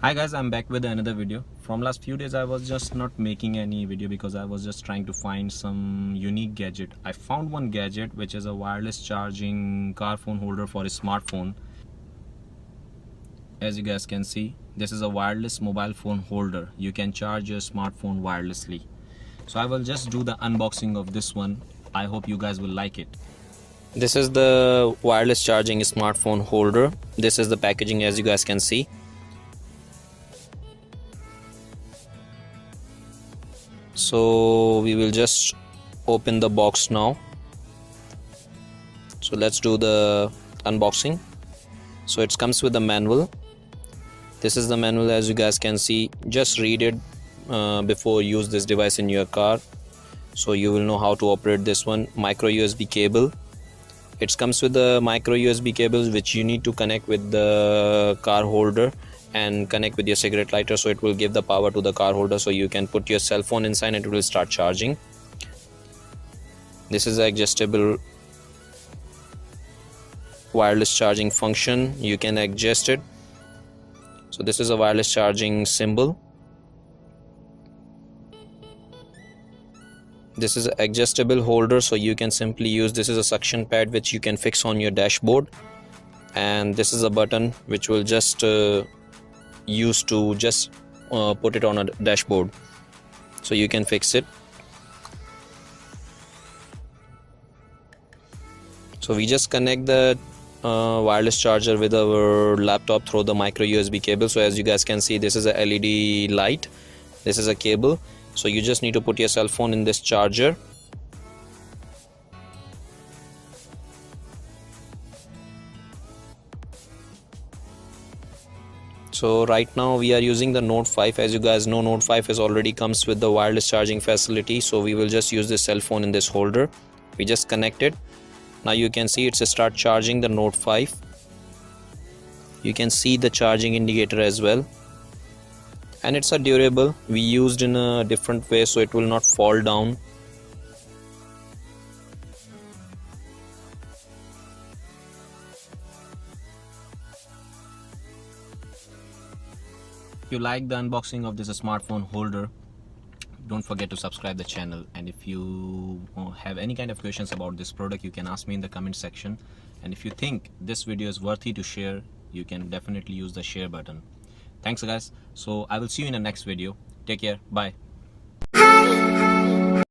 Hi guys, I'm back with another video. From last few days I was just not making any video because I was just trying to find some unique gadget. I found one gadget which is a wireless charging car phone holder for a smartphone. As you guys can see, this is a wireless mobile phone holder. You can charge your smartphone wirelessly. So I will just do the unboxing of this one. I hope you guys will like it. This is the wireless charging smartphone holder. This is the packaging, as you guys can see. So we will just open the box now. So let's do the unboxing. So it comes with the manual. This is the manual, as you guys can see. Just read it before you use this device in your car, so you will know how to operate this one. Micro USB cable. It comes with the micro USB cables which you need to connect with the car holder and connect with your cigarette lighter, so it will give the power to the car holder, so you can put your cell phone inside and it will start charging. This is an adjustable wireless charging function. You can adjust it. So this is a wireless charging symbol. This is an adjustable holder, so you can simply use this is a suction pad which you can fix on your dashboard, and this is a button which will just use to just put it on a dashboard, so you can fix it. So we just connect the wireless charger with our laptop through the micro USB cable. So as you guys can see, this is a LED light, this is a cable. So you just need to put your cell phone in this charger. So right now we are using the Note 5. As you guys know, Note 5 is already comes with the wireless charging facility. So we will just use the cell phone in this holder. We just connect it. Now you can see it's start charging the Note 5. You can see the charging indicator as well. And it's a durable. We used in a different way, so it will not fall down. If you like the unboxing of this smartphone holder, don't forget to subscribe the channel, and if you have any kind of questions about this product, you can ask me in the comment section. And if you think this video is worthy to share, you can definitely use the share button. Thanks guys. So I will see you in the next video. Take care. Bye.